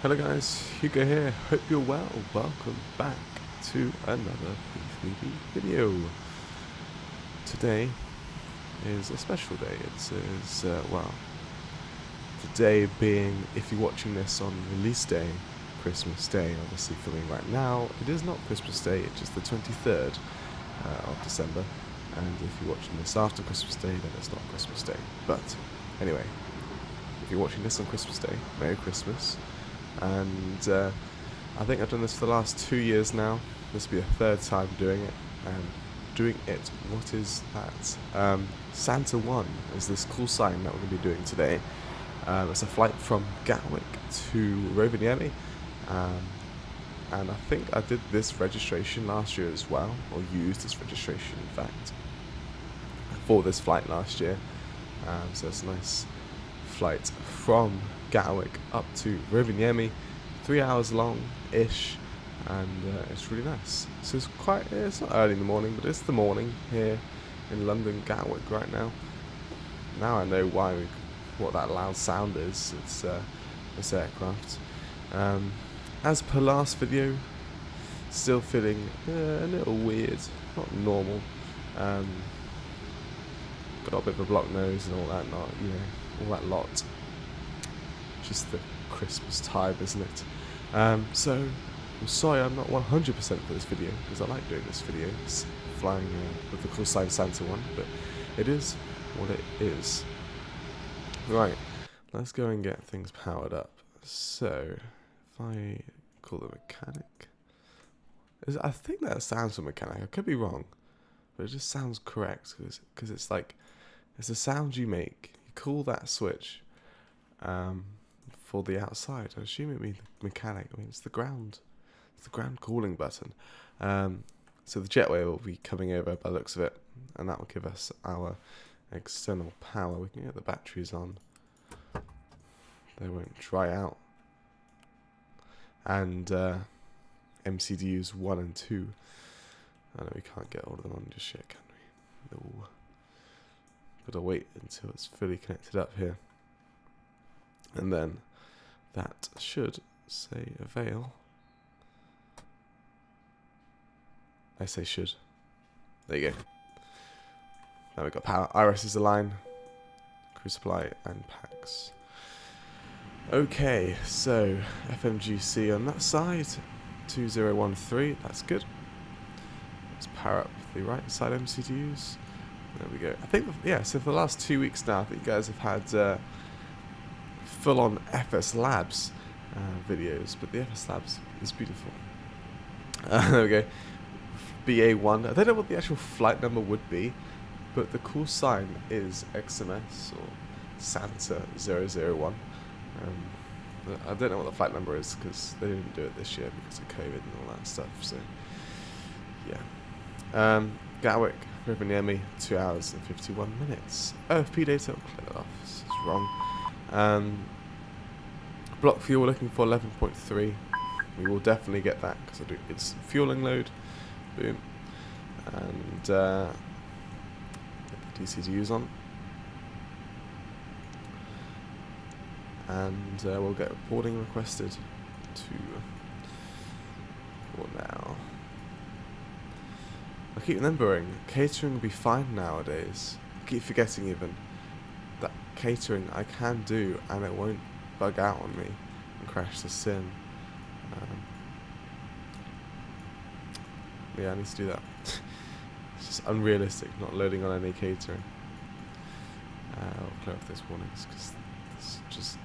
Hello guys, Hugo here, hope you're well. Welcome back to another P3D video. Today is a special day. Well, the day being, if you're watching this on release day, Christmas Day, obviously filming right now, it is not Christmas Day, it's just the 23rd of December. And if you're watching this after Christmas Day, then it's not Christmas Day. But anyway, if you're watching this on Christmas Day, Merry Christmas. And I think I've done this for the last 2 years now. This will be the third time doing it. And doing it, what is that? Santa 1 is this call sign that we're going to be doing today. It's a flight from Gatwick to Rovaniemi. And I think I did this registration last year as well, or used this registration in fact, for this flight last year. So it's a nice flight from Gatwick up to Rovaniemi, 3 hours long-ish, and it's really nice. So it's not early in the morning, but it's the morning here in London, Gatwick right now. Now I know what that loud sound is. It's this aircraft. As per last video, still feeling a little weird, not normal. Got a bit of a blocked nose and all that, all that lot. Just the Christmas time, isn't it? So I'm sorry I'm not 100% for this video, because I like doing this video. It's flying with the call sign Santa 1, but it is what it is. Right, let's go and get things powered up. So if I call the mechanic, I think that sounds for mechanic. I could be wrong, but it just sounds correct because it's like it's a sound you make. You call that switch for the outside. I assume it means mechanic. I mean, it's the ground calling button. So the jetway will be coming over by the looks of it, and that will give us our external power. We can get the batteries on. They won't dry out. And MCDUs 1 and 2. I know we can't get all of them on just yet, can we? No. Gotta wait until it's fully connected up here. And then that should say avail. I say should. There you go. Now we've got power. Iris is aligned. Crew supply and packs. Okay, so FMGC on that side. 2013, that's good. Let's power up the right side MCDUs. There we go. I think, yeah, so for the last 2 weeks now, I think you guys have had full-on FSLabs videos, but the FSLabs is beautiful. There we go. BA1. I don't know what the actual flight number would be, but the call sign is XMS or Santa 001. I don't know what the flight number is because they didn't do it this year because of COVID and all that stuff. So, yeah. Gatwick, Rovaniemi, 2 hours and 51 minutes. OFP data, I'll clear that off. This is wrong. Block fuel, we're looking for 11.3. We will definitely get that because it's fueling load. Boom. And get the DCDUs on. And we'll get reporting requested for now. I keep remembering, catering will be fine nowadays. I keep forgetting even that catering I can do and it won't bug out on me and crash the sim. Yeah, I need to do that. It's just unrealistic not loading on any catering. I'll clear off those warnings because it's just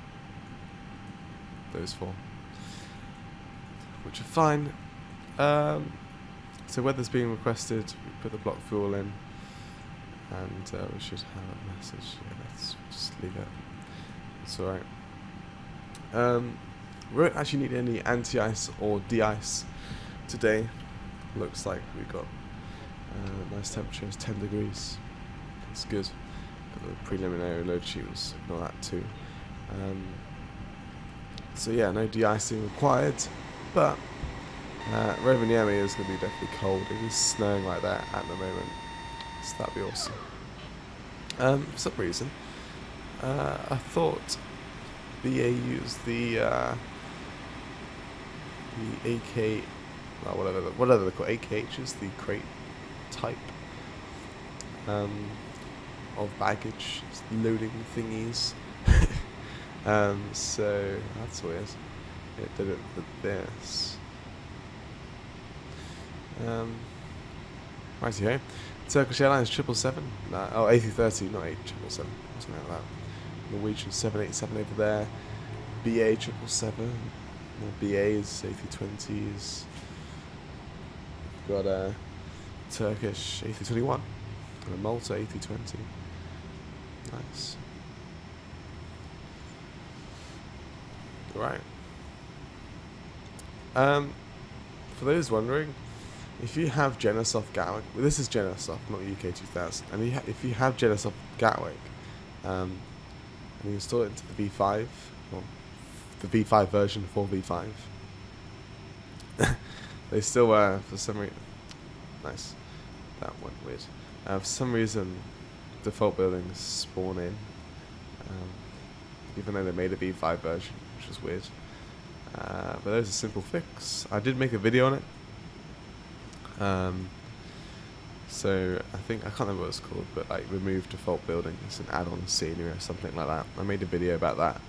those four, which are fine. So weather's being requested. We put the block fuel in, and we should have a message. Yeah, let's just leave it. It's all right. We won't actually need any anti-ice or de-ice today. Looks like we got nice temperatures, 10 degrees. That's good. Got the preliminary load sheet. We'll just ignore that too. So yeah, no de-icing required, but Rovaniemi is going to be definitely cold. It is snowing like that at the moment, so that'd be awesome. For some reason, I thought BA used the The AK, well, whatever they're called, AKH is the crate type of baggage, it's loading thingies. So that's weird. It did it with this. Right here. Turkish Airlines 777. Oh, A330, not 777. Something like that. Norwegian 787 over there. BA 777. More BAs, A320s. Got a Turkish A321 and a Malta A320. Nice. Right. For those wondering, if you have Jennasoft Gatwick, well, this is Jennasoft, not UK 2000, and if you have Jennasoft Gatwick, and you install it into the V5, or the V5 version for V5, they still, for some reason, nice, that went weird, for some reason, default buildings spawn in, even though they made a V5 version, which was weird. But there's a simple fix. I did make a video on it. So I can't remember what it's called, but like remove default buildings and add on scenery or something like that. I made a video about that,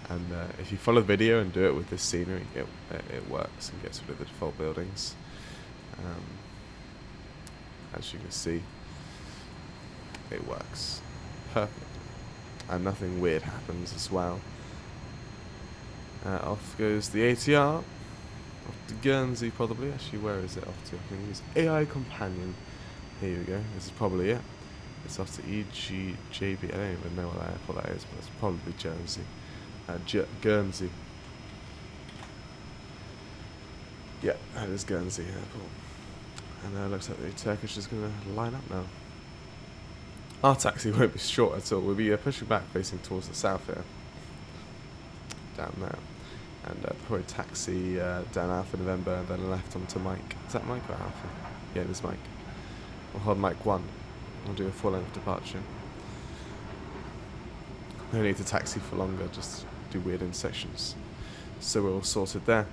and if you follow the video and do it with this scenery, it works and gets rid of the default buildings. As you can see, it works perfect, and nothing weird happens as well. Off goes the ATR, off to Guernsey probably. Actually, where is it off to? I think it's AI Companion. Here we go. This is probably it. It's off to EGKK. I don't even know what airport that is, but it's probably Guernsey. Guernsey. Yeah, that is Guernsey Airport. And it looks like the Turkish is going to line up now. Our taxi won't be short at all. We'll be pushing back, facing towards the south here. Down there. And probably taxi down Alpha November and then left onto Mike. Is that Mike or Alpha? Yeah, it is Mike. We'll hold Mike 1. We'll do a full-length departure. No need to taxi for longer, just do weird intersections. So we're all sorted there.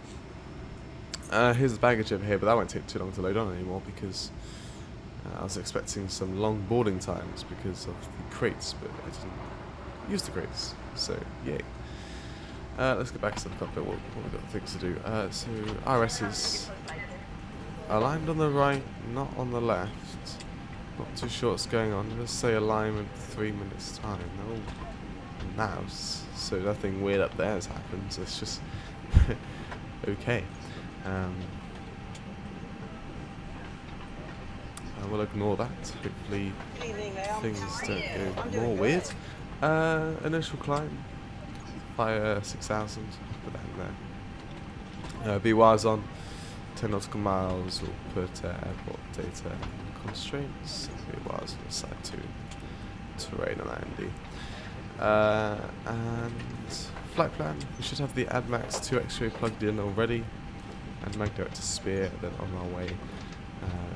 Here's the baggage over here, but that won't take too long to load on anymore because I was expecting some long boarding times because of the crates, but I didn't use the crates, so yay. Let's get back to the cockpit, what we've got things to do. So RS's aligned on the right, not on the left. Not too sure what's going on. Let's say alignment 3 minutes time. Oh, now, so nothing weird up there has happened, so it's just okay. We'll ignore that. Hopefully things don't go more weird. Initial climb by 6,000. Put that in there. BY's on 10 nautical miles. We'll put airport data constraints. BY's on the side 2. Terrain on AMD. And flight plan. We should have the AdMax 2 X-ray plugged in already. And Magdirect to Spear, then on our way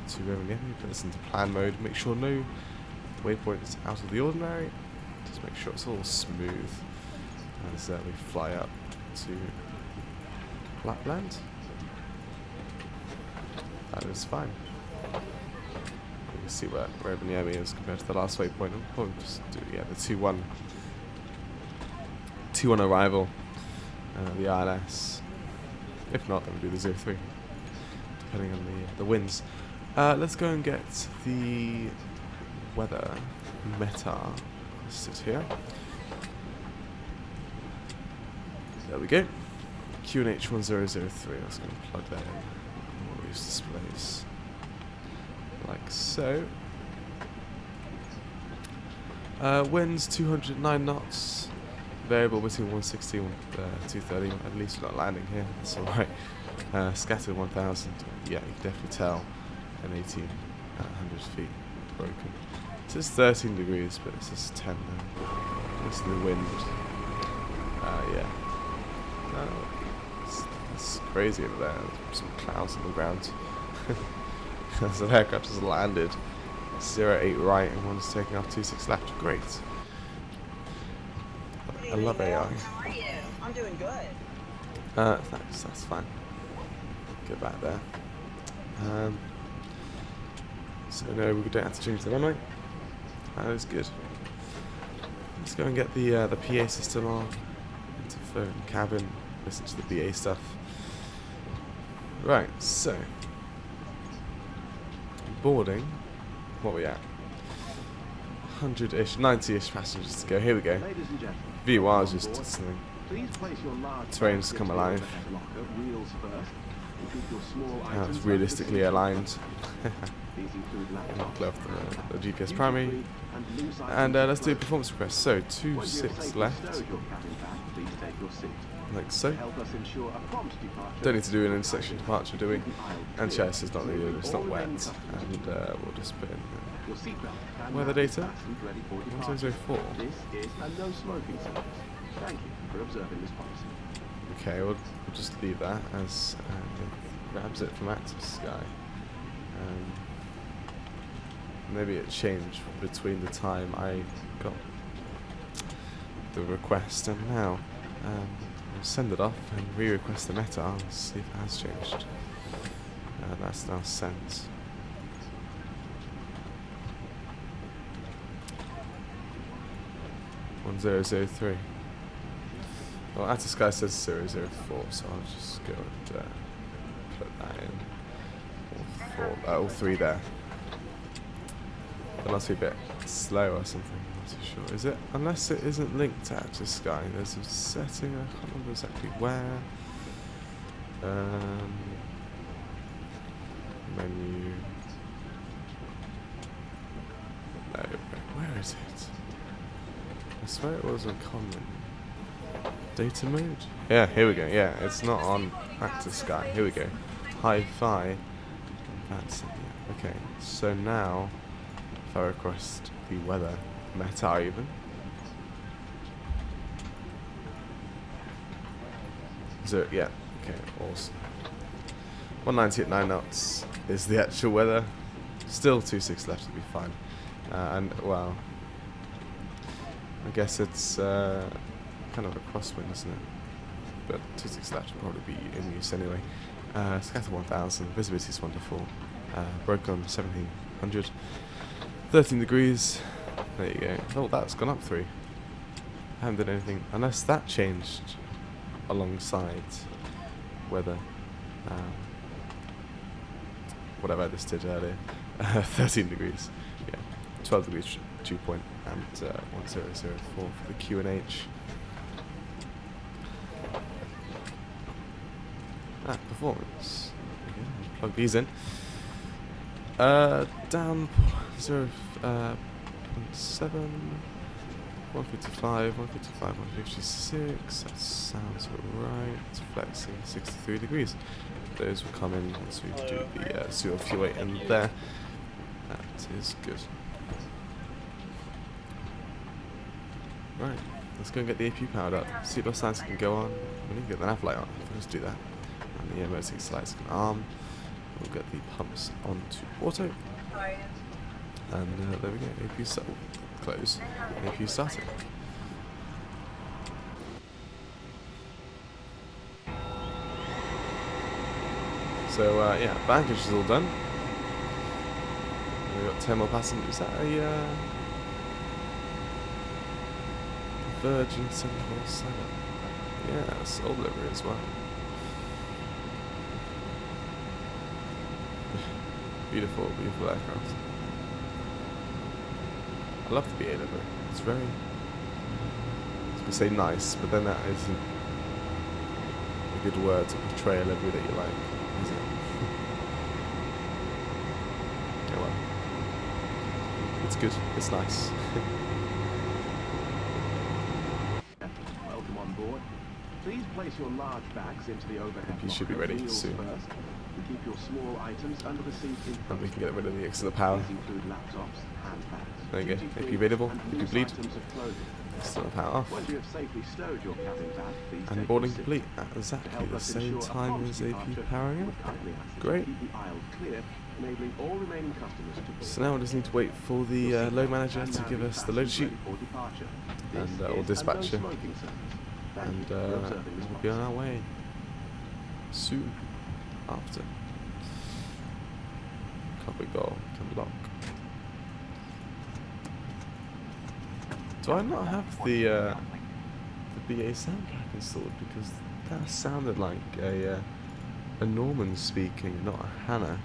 to Rovaniemi. Put this into plan mode. Make sure no waypoints out of the ordinary. Just make sure it's all smooth as we fly up to Lapland. That is fine. You can see where Rovaniemi is compared to the last waypoint. I'll probably just do the 2-1 arrival. The ILS. If not, then we'll do the 0-3, depending on the winds. Let's go and get the weather meta. Let's sit here. There we go. QNH 1003. I was going to plug that in. All these displays. Like so. Winds 209 knots. Variable between 160 and 230. At least we're not landing here. That's alright. Scattered 1,000. Yeah, you can definitely tell. And 1,800 feet broken. It says 13 degrees, but it says 10 now. Listen to the wind. Yeah. It's crazy over there. There's some clouds on the ground. So the aircraft just landed. 08 right and one's taking off 26 left. Great. I love AI. How are you? I'm doing good. That's fine. go back there. So no, we don't have to change the runway. That is good. Let's go and get the PA system on. Interphone, cabin, listen to the BA stuff. Right, so boarding. What are we at? 100-ish, 90-ish passengers to go. Here we go. VOR is just something. Terrain's come alive. Now it's realistically aligned. Knock left the GPS primary. And let's do a performance request. So 2-6 left. Like so. Don't need to do an intersection departure, do we? And chess is not needed, it's not wet. And we'll just put in weather data. 1004. Okay, we'll just leave that as grabs it from active sky. Maybe it changed between the time I got the request and now. We'll send it off and re-request the meta and see if it has changed. That's now sent. (1003). Well, active sky says 004, so I'll just go and put that in. All three there. That must be a bit slow or something, I'm not too sure. Is it? Unless it isn't linked to active sky. There's a setting, I can't remember exactly where. Menu. No, where is it? I swear it was on common. Data mode? Yeah, here we go. Yeah, it's not on active sky. Here we go. Hifi. That's it. Yeah. Okay, so now if I request the weather meta even. So yeah, okay, awesome. 190 at 9 knots is the actual weather. Still 2-6 left to be fine. And well, I guess it's kind of a crosswind, isn't it? But 2-6 left will probably be in use anyway. Scatter 1000, visibility is wonderful. Broke on 1700. 13 degrees. There you go. Oh, that's gone up 3. I haven't done anything unless that changed alongside weather. Whatever I just did earlier. 13 degrees. Yeah. 12 degrees dew point and 1004 for the Q&H. Performance. Okay, plug these in. Down 0.7, 155, 156. That sounds right. It's flexing 63 degrees. Those will come in once we do the zero fuel weight in there. That is good. Right, let's go and get the APU powered up. Seatbelt signs can go on. We need to get the nav light on. Let's do that. And the emergency slides can arm. We'll get the pumps onto auto. And there we go. APU settled. Close. APU started. So yeah, baggage is all done. We've got 10 more passengers. Is that a Virgin 747? Yeah, it's all delivery as well. Beautiful, beautiful aircraft. I love the BA livery. It's very, I was going to say nice, but then that isn't a good word to portray a livery that you like, is it? Yeah, well, it's good. It's nice. Welcome on board. Please place your large bags into the overhead. You should be ready soon. First. Keep your small items under the seat in front. And we can get rid of the extra power. These include laptops, handbags. There you go. If you available, if you bleed, still power off. Once you have safely stowed your cabin bag, please and boarding complete at exactly the same time as AP powering up. Great. So now we just need to wait for the load manager to give us the load sheet and or dispatcher, and we'll be on our way soon. after. Cockpit goal can lock. Do I not have the BA sound pack installed? Because that sounded like a Norman speaking, not a Hannah,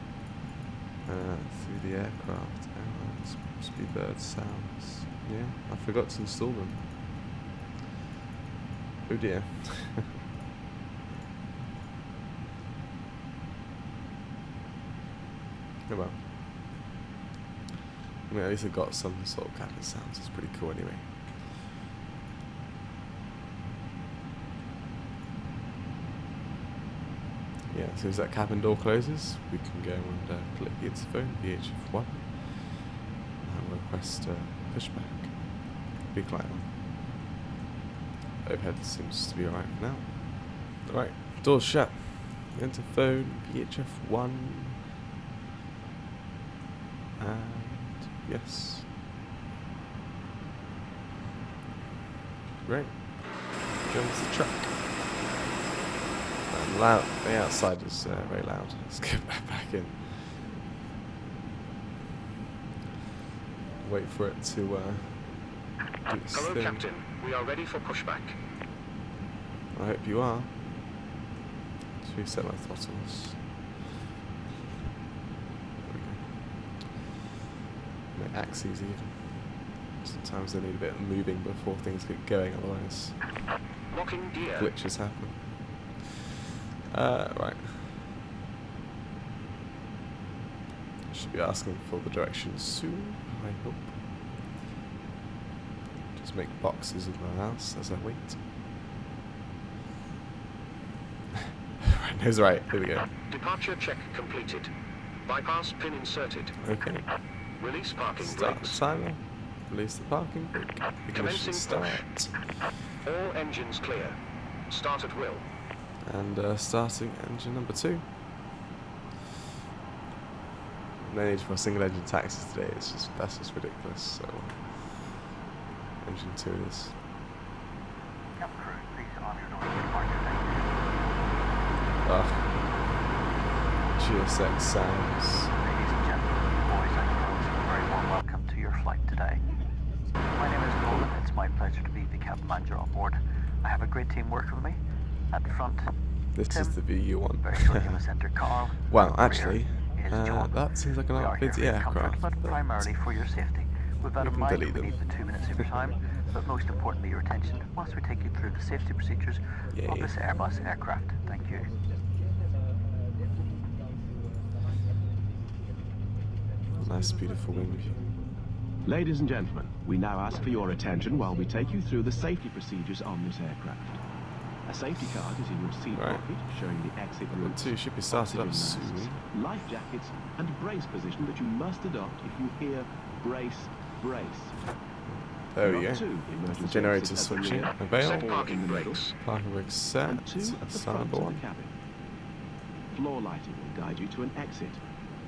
through the aircraft. Airlines, Speedbird sounds. Yeah, I forgot to install them. Oh dear. Oh well. I mean, at least I got some sort of cabin sounds. It's pretty cool anyway. Yeah, as soon as that cabin door closes, we can go and click the interphone, VHF1, and request pushback. Big light on. Overhead seems to be alright for now. Alright, doors shut. Interphone, VHF1. And yes. Great. Comes the truck. And loud. The outside is very loud. Let's get back in. Wait for it to do its Hello, thing. Captain. We are ready for pushback. I hope you are. Should we set my throttles? My axes even. Sometimes they need a bit of moving before things get going, otherwise Locking gear. glitches happen. Right. Should be asking for the directions soon, I hope. Just make boxes of my house as I wait. Right, nose right, here we go. Departure check completed. Bypass pin inserted. Okay. Release parking Start the brakes. timer. Release the parking brake. Ignition Commencing start. All engines clear. Start at will. And starting engine number 2. No need for a single engine taxi today. That's just ridiculous. So engine 2 it is. GSX sounds. Ladies and gentlemen, boys and girls, a very warm welcome to your flight today. My name is Nolan. It's my pleasure to be the cabin manager on board. I have a great team working with me. At the front, This Tim. is the VU1. Very shortly you must enter Carl. Wow, At the rear actually, is John. that seems like an We are here outfit for your comfort, aircraft. but primarily for your safety. With that You in can mind, delete we them. need the 2 minutes of your time, but most importantly your attention whilst we take you through the safety procedures of Yay. this Airbus aircraft. Thank you. Nice, beautiful wing view. Ladies and gentlemen, we now ask for your attention while we take you through the safety procedures on this aircraft. A safety card is in your seat Right. pocket, showing the exit Number routes, 2 should be started up oxygen masks, soon. life jackets, and brace position that you must adopt if you hear brace, brace. There we Number go. 2, That's the emergency generator exit at the switching. rear, Avail. Set 4 parking in the middle, brakes. Parking brake set. and 2 at the That's front number of 1. the cabin. Floor lighting will guide you to an exit.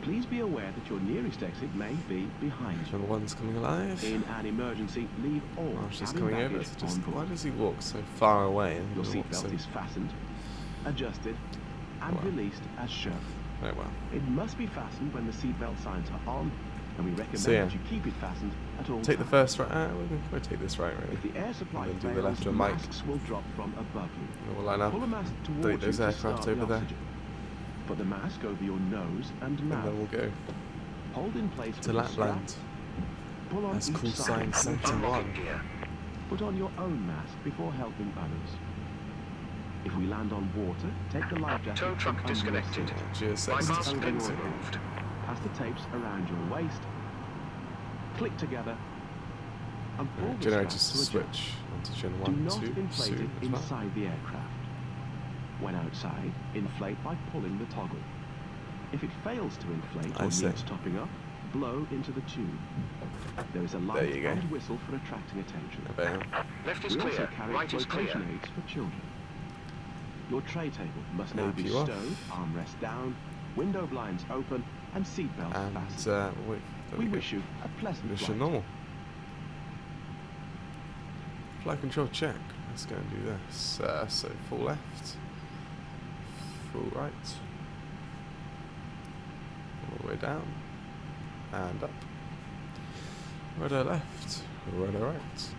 Please be aware that your nearest exit may be behind you. Number 1's coming alive. In an emergency, leave all Oh, she's cabin coming over. baggage So just, on why board. does he walk so far away? And Your walk seatbelt so... is fastened, adjusted, and Wow. released as shown. Right, well. It must be fastened when the seatbelt signs are on, and we recommend So, yeah. that you keep it fastened at all Take the times. first right. We'll take this right, really. If the air supply And then do the fails, left and mic. masks will drop from above you. And we'll line up. Pull a mask towards Delete you those to aircraft start over the there. oxygen. Put the mask over your nose and And mouth. then we'll go Hold in place to with the strap. Lapland. Pull on That's each call side sign and Santa Unlocking 1. gear. Put on your own mask before helping others. If we land on water, take the life jacket Tow truck from under your disconnected. seat. GSX Bypass pins disconnected. removed. Pass the tapes around your waist. Click together. And pull the Generator strap to adjust. switch onto Gen Do 1, not 2 inflate soon it as well. inside the aircraft. When outside, inflate by pulling the toggle. If it fails to inflate I or see. needs topping up, blow into the tube. There is a There light you go. and whistle for attracting attention. Avail. Left is We also clear. carry Right is clear. flotation aids for children. Your tray table must now be Maybe you are. stowed, armrest down, window blinds open, and seatbelts And, fastened. wait. There We we go. wish you a pleasant Mission flight. normal. Flight control check. Let's go and do this. So full left, full right, all the way down, and up. Rudder left, rudder right.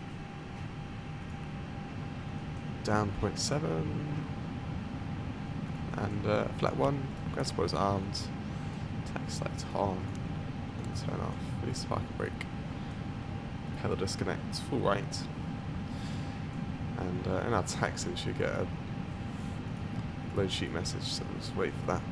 Down 0.7, and flat 1, ground spoilers armed, tax lights on, and turn off, release spark and brake, pedal disconnect, full right, and in our taxi we should get a load sheet message, so just wait for that.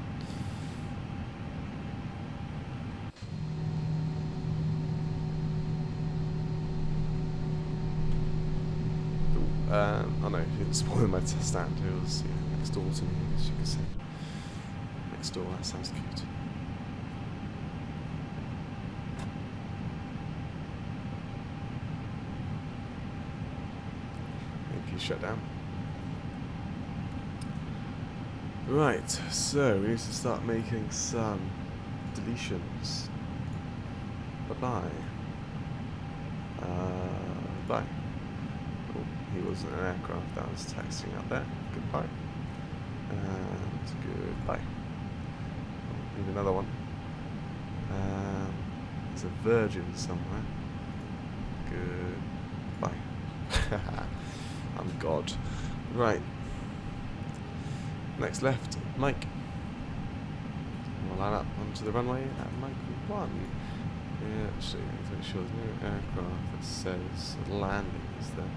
Oh no, he didn't spoil my stand, it was next door to me, as you can see. Next door, that sounds cute. Thank you, shutdown. Right, so we need to start making some deletions. Bye-bye. Bye. Oh, he wasn't an aircraft, that was taxiing out there. Goodbye. And goodbye. Oh, need another one. There's a Virgin somewhere. Goodbye. I'm God. Right. Next left, Mike. We'll line up onto the runway at Mike 1. Yeah, actually, I need to make sure there's no aircraft that says landing is there.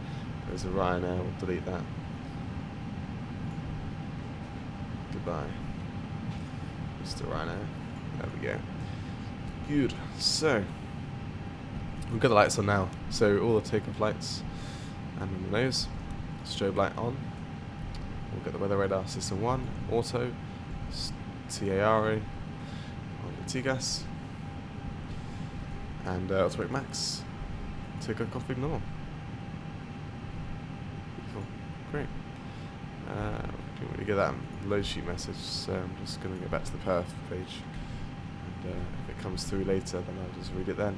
There's a Ryanair, we'll delete that. Goodbye. Mr. Ryanair. There we go. Good. So, we've got the lights on now. So, all the takeoff lights and on the nose. Strobe light on. We'll get the weather radar system 1, auto, TARA on the TGAS, and automatic max, takeoff config normal. Beautiful, great. Didn't really get that load sheet message, so I'm just going to go back to the perf page, and if it comes through later, then I'll just read it then.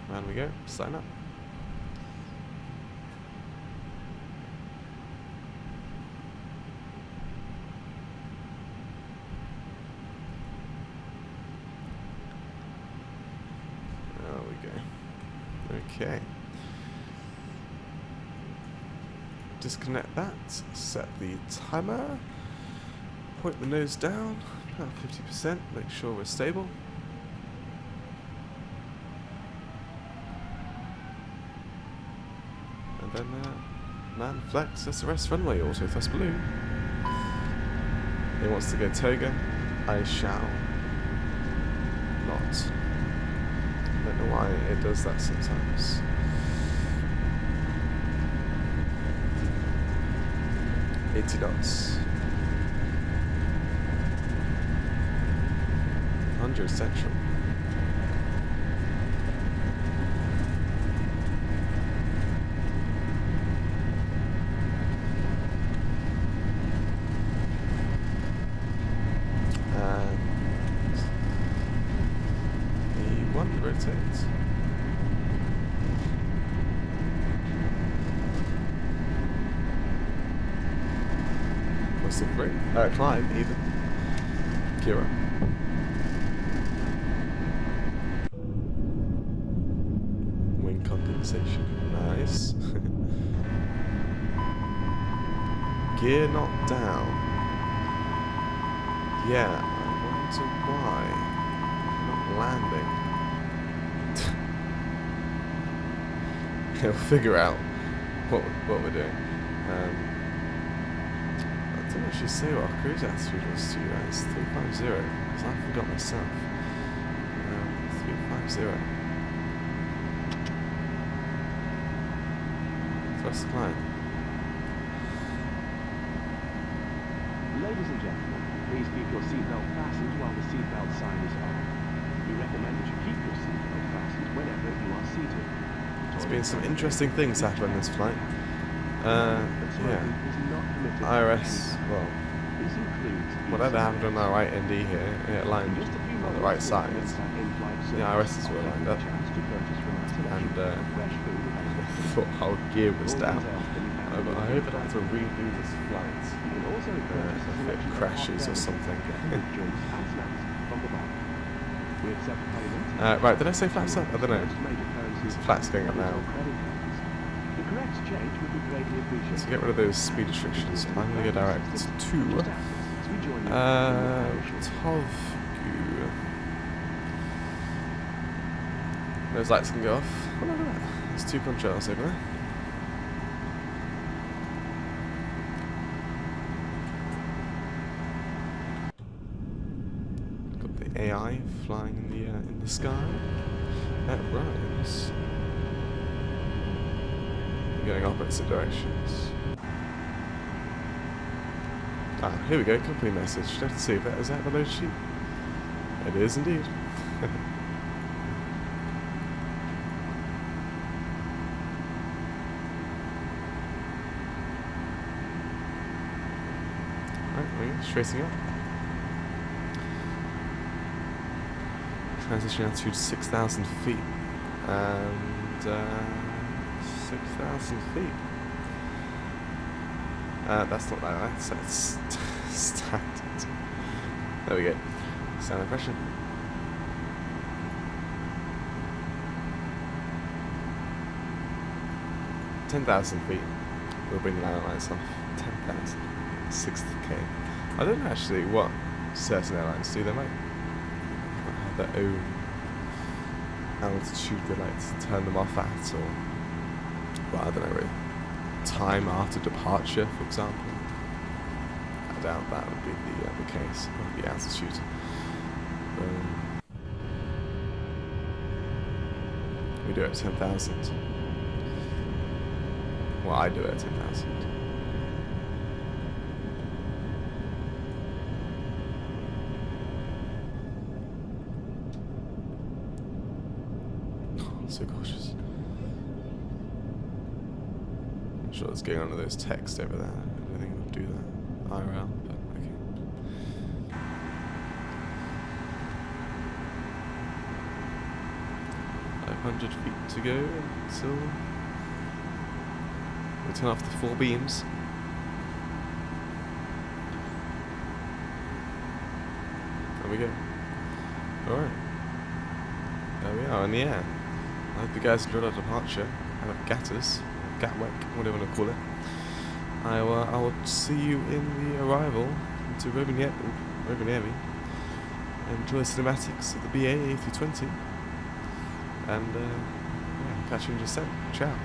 Round we go, sign up. There we go. Okay. Disconnect that, set the timer, point the nose down, about 50%, make sure we're stable. And then, man, flex, SRS runway, auto thrust balloon. He wants to go TOGA. I shall not. I don't know why it does that sometimes. $80. 100 central. Rotate. What's the rate? Climb even. Kira. Wing condensation. Nice. Gear not down. Yeah, I wonder why. Not landing. We'll figure out what we're doing. I didn't actually say what our cruise altitude was to you guys. 350, because I forgot myself. 350. Thrust climb. Ladies and gentlemen, please keep your seatbelt fastened while the seatbelt sign is on. We recommend that you keep your seatbelt fastened whenever you are seated. There's been some interesting things happen this flight. Yeah. IRS, well, whatever happened on our right ND here, it aligned on the right side. The IRSs were lined up. and thought our gear was down. I hope I don't have to redo this flight if it crashes or something. Right, did I say flaps up? I don't know. These flaps going up now. So get rid of those speed restrictions. I'm going to go direct to TOGA. Those lights can go off. Oh, look at that. There's two controls over there. Got the AI flying in the sky. That rhymes. Going opposite directions. Ah, here we go. Company message. Let's see if that is that the load sheet. It is indeed. Tracing up. Transition altitude 6,000 feet. And 6,000 feet. That's not like that. That's standard. There we go. Standard pressure. $10,000 feet. We'll bring the land lights off. 10,000. 60k. I don't know actually what certain airlines do. They might have their own altitude they like to turn them off at, or well, I don't know, really. Time after departure, for example. I doubt that would be the case. Probably the altitude. We do it at 10,000. Well, I do it at 10,000. So cautious. I'm sure it's going on to those texts over there. I don't think we'll do that IRL, but okay. 500 feet to go until we turn off the 4 beams. There we go. Alright. There we are in the air. I hope you guys enjoyed our departure out of Gatwick, whatever you want to call it. I will see you in the arrival to Rovaniemi. Enjoy the cinematics of the BA A320. And yeah, catch you in just a sec. Ciao.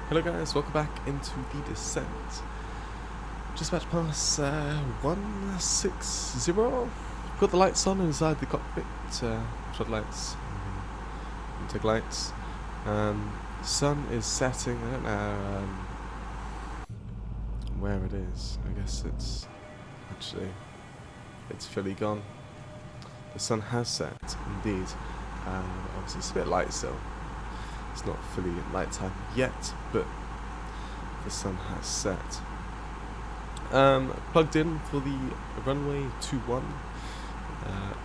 Hello guys, welcome back into the descent. Just about to pass 160. Got the lights on inside the cockpit, floodlights, intake lights. Sun is setting. I don't know where it is. I guess it's fully gone. The sun has set, indeed. Obviously it's a bit light still. It's not fully nighttime yet, but the sun has set. Plugged in for the runway 21,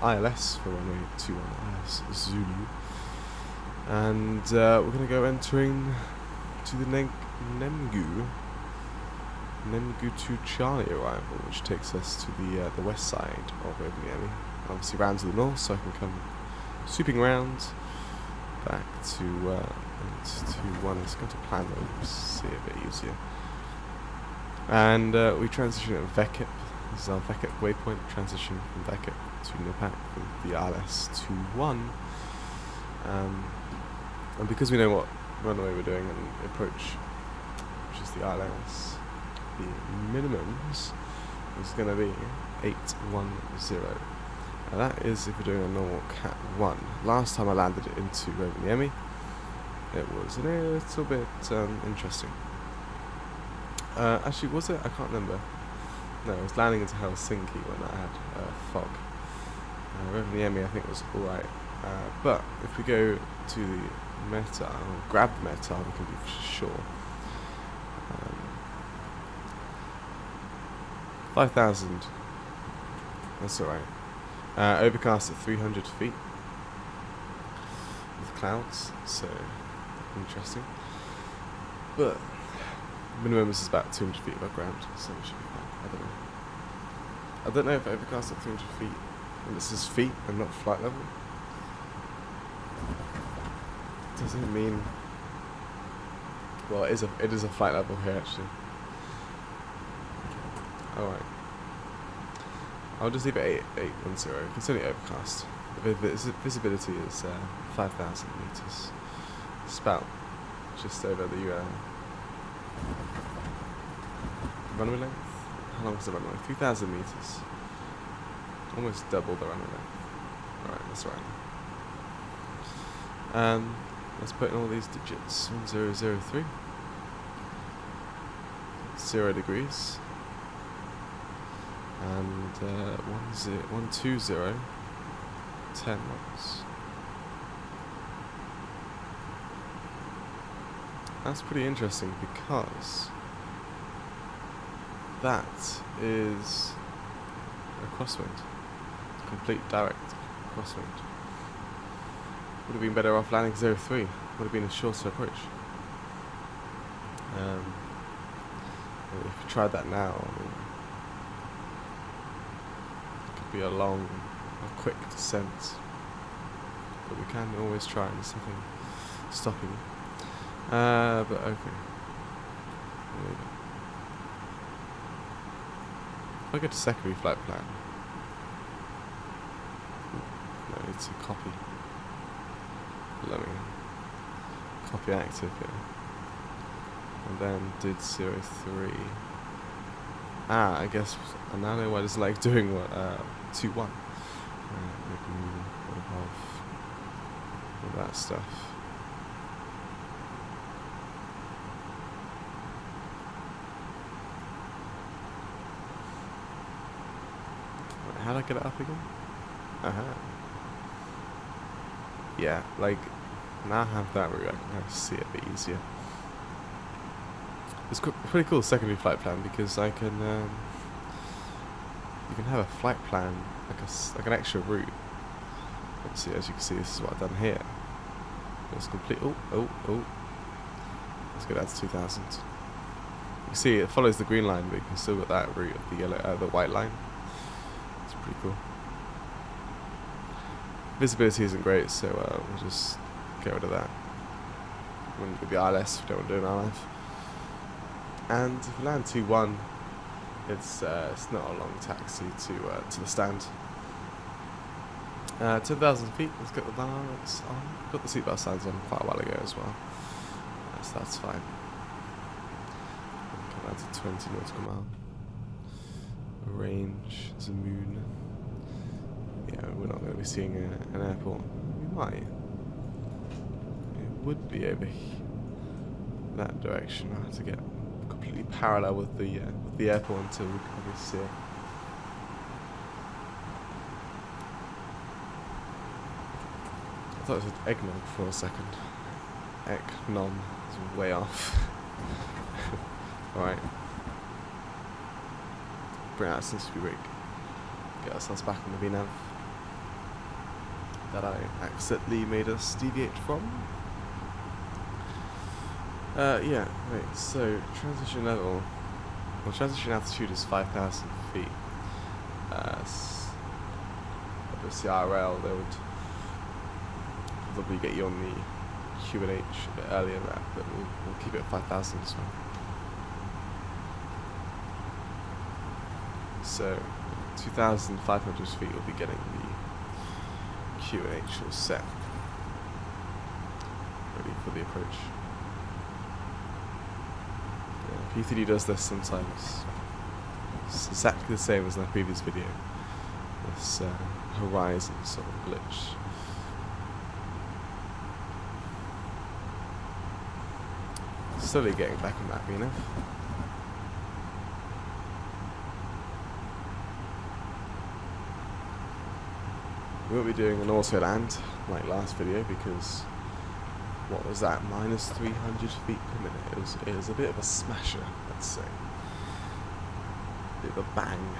ILS for runway 21, ILS Zulu. And we're going to go entering to the Nemgu 2 Charlie arrival, which takes us to the west side of Rovaniemi. Obviously round to the north, so I can come sweeping round back to 1. Let's go to plan mode, see a bit easier. And we transition at Vekip. This is our Vekip waypoint. Transition from Vekip to Nipak with the ILS 21. And because we know what runway we're doing and approach, which is the ILS, the minimums is going to be 810. Now that is if we're doing a normal Cat 1. Last time I landed it into Rovaniemi, it was a little bit interesting. Actually, was it? I can't remember. No, it was landing into Helsinki when I had fog. Rovaniemi I think was alright. But if we go to the Meta, or grab the Meta, we can be sure. 5,000. That's alright. Overcast at 300 feet with clouds, so interesting. But minimum is about 200 feet above ground, so we should be fine. I don't know if overcast at 300 feet, and this is feet and not flight level. Does it mean? Well, it is a flight level here actually. All right. I'll just leave it 810. It's only overcast. The visibility is 5,000 meters. It's about just over the runway length. How long is the runway? 3,000 meters. Almost double the runway length. Alright, that's right. Let's put in all these digits. 1003. 0 degrees. And 120, 10 knots. That's pretty interesting because that is a crosswind, complete direct crosswind. Would have been better off landing 03. Would have been a shorter approach. If you tried that now, I mean, be a long or quick descent, but we can always try and there's something stopping me. But okay. If I go to secondary flight plan, no, it's a copy. Let me copy active here, and then did 03. I guess I now know why it's like doing what 2-1. All that stuff. Right, how do I get it up again? Yeah, like now I have that route, I can kind of see it a bit easier. It's pretty cool secondary flight plan because I can you can have a flight plan like an extra route. Obviously, as you can see, this is what I've done here. It's complete. Oh. Let's go down to 2,000. You can see it follows the green line, but you can still get that route of the yellow, the white line. It's pretty cool. Visibility isn't great, so we'll just get rid of that. When with the ILS, we don't want to do an ILF. And if we land 2-1, it's not a long taxi to the stand. 10,000 feet. Let's get the lights on. Got the seatbelt signs on quite a while ago as well, so that's fine. That's a 20 nautical mile. Range is a moon. Yeah, we're not going to be seeing an airport. We might. It would be over that direction. I have to get completely parallel with the airport until we can probably see it. I thought it was eggnog for a second. Eggnog is way off. Alright. Bring out some speed break. Get ourselves back on the VNav that I accidentally made us deviate from. Yeah, right, so transition level. Well, transition altitude is 5,000 feet. Obviously IRL, they would probably get you on the Q&H a bit earlier than that, but we'll keep it at 5,000 as well. So 2,500 feet will be getting the Q&H all set, ready for the approach. Yeah, P3D does this sometimes. It's exactly the same as in the previous video. This horizon sort of glitch. Slowly getting back on that VNav. We won't be doing an auto land like last video because what was that, minus 300 feet per minute? It was a bit of a smasher, let's say. A bit of a bang.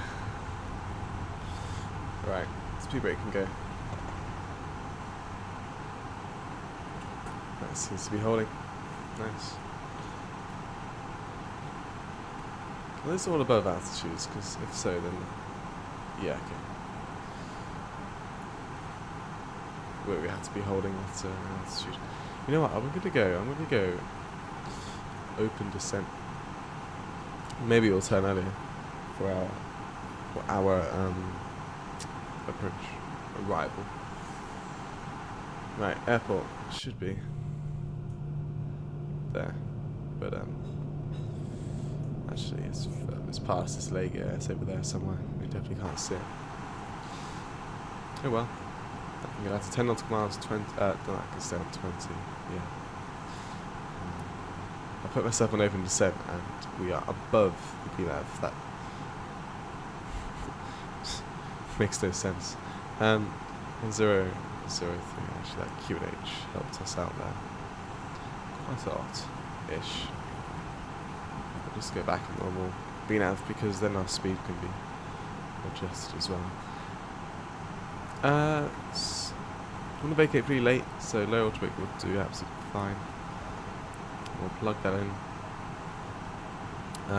Right, speed brake can go. That seems to be holding. Nice. Well, this is all above altitudes, because if so, then yeah, okay. Where we have to be holding at altitude. You know what? I'm gonna go open descent. Maybe we'll turn earlier for our approach arrival. Right, airport should be there, but actually it's past this lake. Yeah, it's over there somewhere. We definitely can't see it. Oh well. I can get out to 10 nautical miles, 20, no, I can stay on 20, yeah. I put myself on open descent and we are above the VNav. That makes no sense. 003, actually that Q&H helped us out there. Quite a lot-ish. We'll just go back in normal VNav because then our speed can be adjusted as well. I'm going to vacate pretty late, so low autopic will do absolutely fine. We'll plug that in.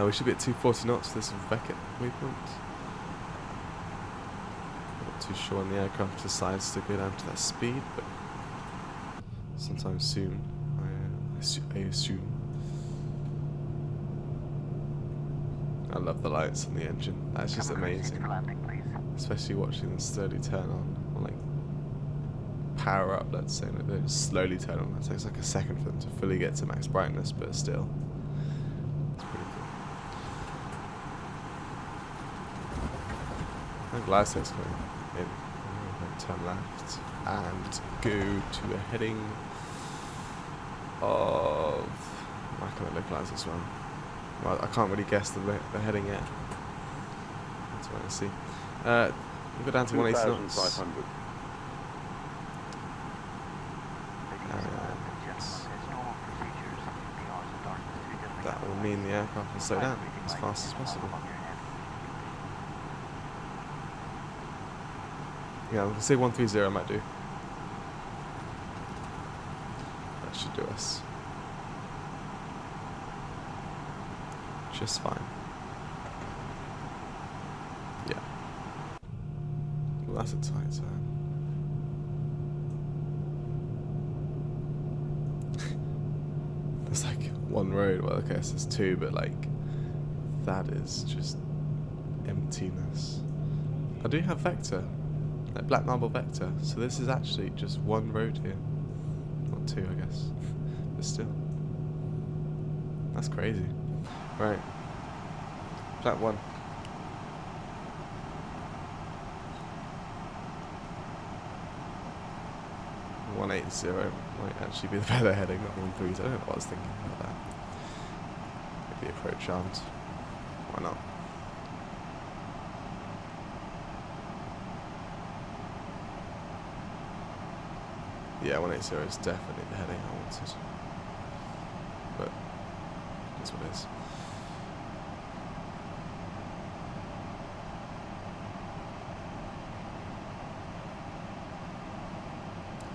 We should be at 240 knots for this vacate waypoint. Not too sure when the aircraft decides to go down to that speed, but sometime soon, I assume. I love the lights on the engine. That's just amazing. Especially watching them slowly turn on, or like power up, let's say, like they just slowly turn on. It takes like a second for them to fully get to max brightness, but still, it's pretty cool. And glide set's going in. Turn left and go to a heading of. I can't localize this one. Well, I can't really guess the heading yet. That's what I see. We'll go down to 180 knots. That will mean the aircraft will slow down as fast as possible. Yeah, I'm going to say 130 might do. That should do us just fine. Yeah. Well, that's a tight turn. There's like one road. Well, okay, so there's two, but like that is just emptiness. I do have vector, like black marble vector. So this is actually just one road here, not two, I guess. But still, that's crazy. Right, Flat 1. .180 might actually be the better heading, not 130. I don't know what I was thinking about that. Maybe approach arms. Why not? Yeah, 180 is definitely the heading I wanted. But that's what it is.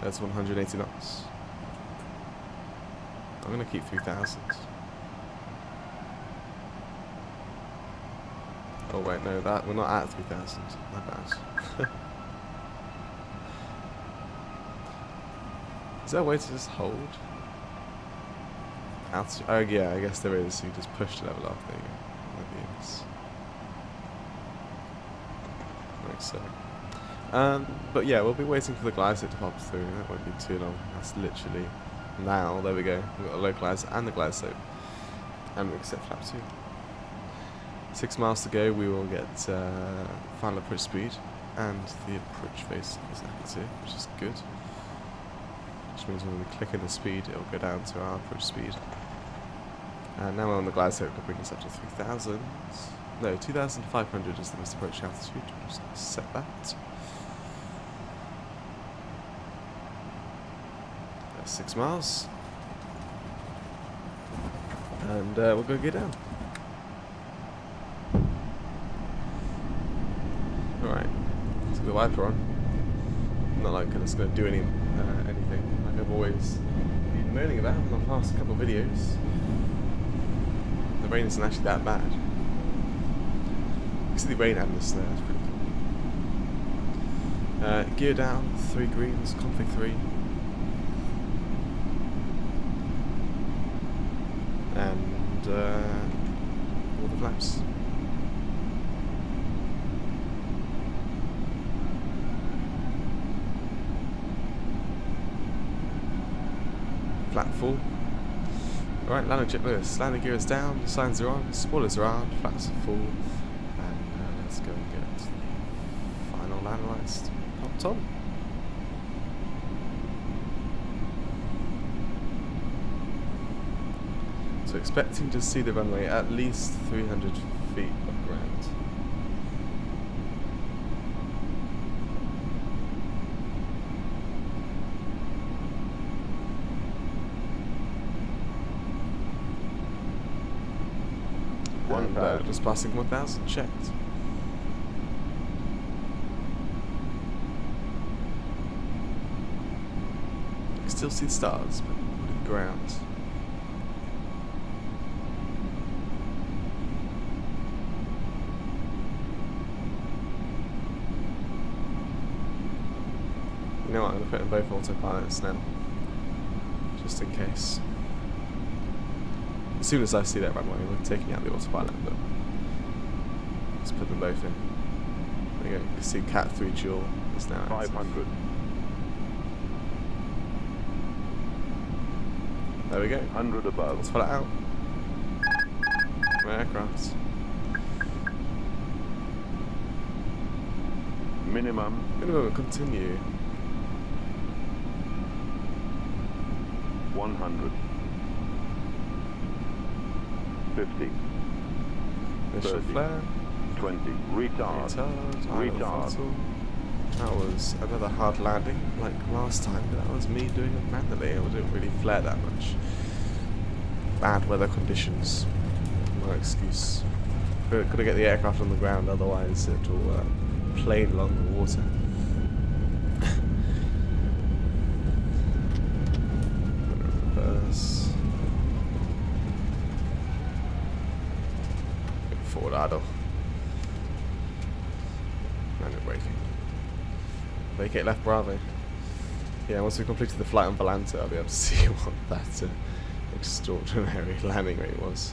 That's 180 knots. I'm gonna keep 3000. Oh wait, no, that we're not at 3000. My bad. Is there a way to just hold? Altitude? Oh yeah, I guess there is. You just push the level up. There you go. Maybe it's like so. But yeah, we'll be waiting for the glider to pop through. That won't be too long. That's literally now. There we go. We've got the localizer and the glider slope. And we accept flap 2. 6 miles to go. We will get final approach speed. And the approach phase is active, which is good. Which means when we click in the speed, it'll go down to our approach speed. And now we're on the glider slope, it'll bring us up to 3000. No, 2500 is the most approach altitude. I'm just going to set that. That's 6 miles. And we'll go get down. Alright, let's put the wiper on. Not like it's going to do anything like I've always been moaning about in the past couple of videos. The rain isn't actually that bad. You can see the rain atlas there, it's pretty cool. Gear down, 3 greens, config 3. And all the flaps. Flat full. Alright, landing gear is down, signs are on, spoilers are on, flaps are full, and let's go and get the final land lights popped on. So expecting to see the runway at least 300 feet of ground. And just passing 1000 checked. You can still see the stars, but on the ground. You know what, I'm going to put in both autopilots now, just in case. As soon as I see that runway, we're taking out the autopilot, but let's put them both in. There you go, you can see Cat 3 dual is now active. 500. There we go. 100 above. Autopilot out. My aircraft. Minimum. Minimum continue. 100. 50. Initial 30. flare. 20. Retard. Retard. That was another hard landing like last time, but that was me doing it manually. I didn't really flare that much. Bad weather conditions. No excuse. Got to get the aircraft on the ground, otherwise it'll plane along the water. Reverse. Forward idle. Manual braking. Vacate left Bravo. Yeah, once we completed the flight on Volante, I'll be able to see what that extraordinary landing rate was.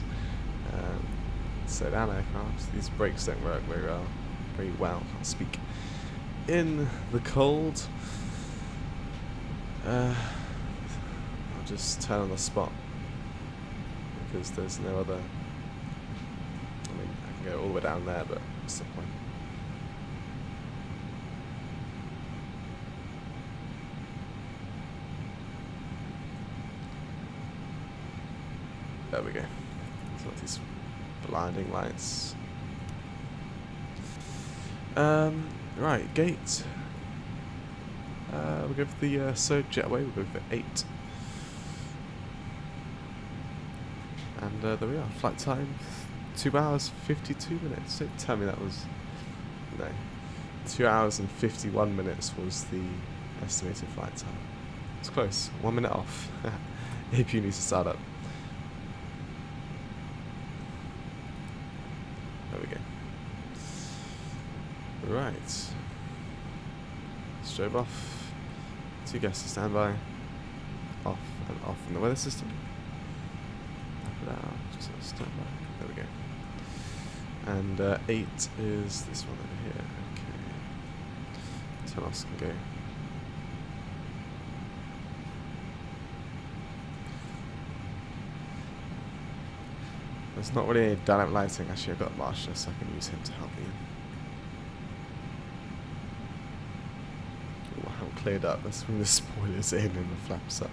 So down aircraft, these brakes don't work very well, can't speak. In the cold, I'll just turn on the spot because there's no other. I mean, I can go all the way down there, but what's the point? There we go. So these blinding lights. Right, gate. We'll go for the Surge Jetway, we'll go for 8. And there we are, flight time 2 hours 52 minutes. Don't tell me that was. No. 2 hours and 51 minutes was the estimated flight time. It's close, 1 minute off. APU needs to start up. There we go. Right. Strove off. 2 guests to standby. Off and off in the weather system. Up and out. Just standby. There we go. And 8 is this one over here. Okay. Turn offs can go. There's not really any dynamic lighting. Actually, I've got Marsha, so I can use him to help me. Ooh, I haven't cleared up. Let's bring the spoilers in and the flaps up.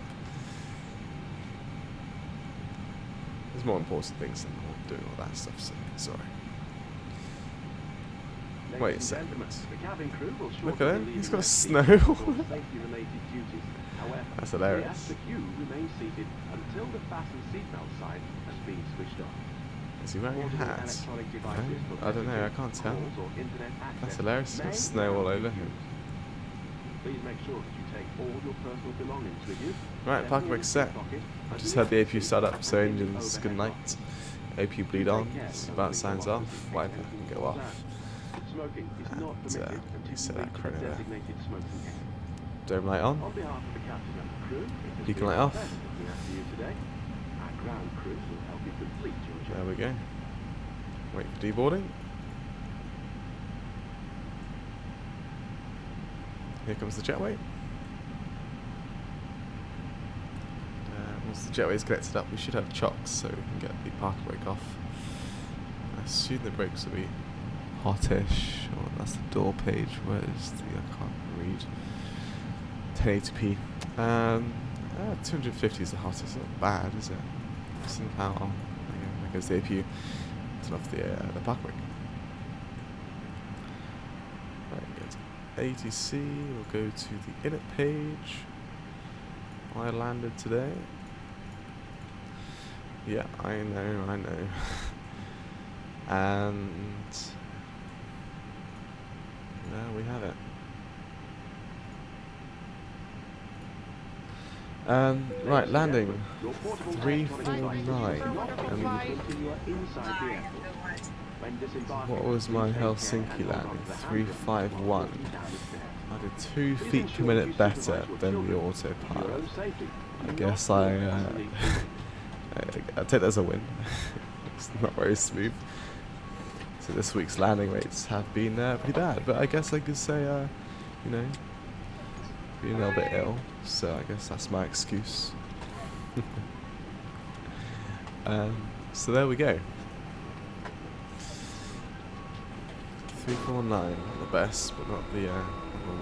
There's more important things than doing all that stuff, so sorry. Wait a second. Look at him. He's got snow. That's hilarious. Is he wearing a hat? No? I don't know, I can't tell. That's hilarious, he's got snow all over him. Right, parking brake set. I just had the APU start up, so engines good night. APU bleed on, about signs off, wiper can go off. And reset that credit there. Dome light on. Beacon light off. There we go. Wait for deboarding. Here comes the jetway. Once the jetway is connected up, we should have chocks so we can get the parking brake off. I assume the brakes will be hottish. Oh, that's the door page. Where is the? I can't read. 1080p. 250 is the hottest. Not bad, is it? Somehow, there goes the APU. Turn off the park brake. Right, go to ATC. We'll go to the init page. I landed today. Yeah, I know. And there we have it. Right, landing 349. What was my Helsinki landing? 351. I did 2 feet per minute better than the autopilot. I guess I take that as a win. It's not very smooth. So this week's landing rates have been pretty bad, but I guess I could say, you know, being a little bit ill, so I guess that's my excuse. So there we go. 349, not the best, but not the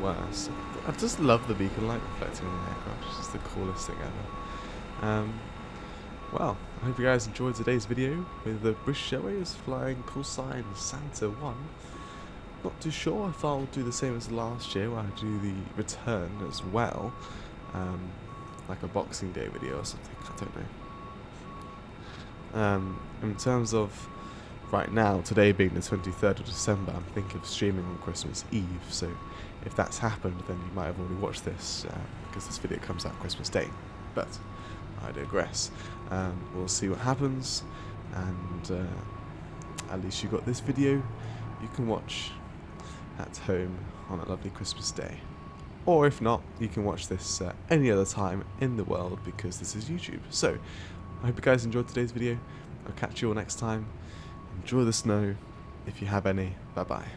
worst. I just love the beacon light reflecting on the aircraft. It's just the coolest thing ever. Well, I hope you guys enjoyed today's video with the British Airways flying call sign Santa 1. Not too sure if I'll do the same as last year where I do the return as well, like a Boxing Day video or something, I don't know. In terms of right now, today being the 23rd of December, I'm thinking of streaming on Christmas Eve, so if that's happened then you might have already watched this, because this video comes out Christmas Day, but I digress. We'll see what happens, and at least you got this video you can watch at home on a lovely Christmas day. Or if not, you can watch this any other time in the world because this is YouTube. So, I hope you guys enjoyed today's video. I'll catch you all next time. Enjoy the snow, if you have any. Bye bye.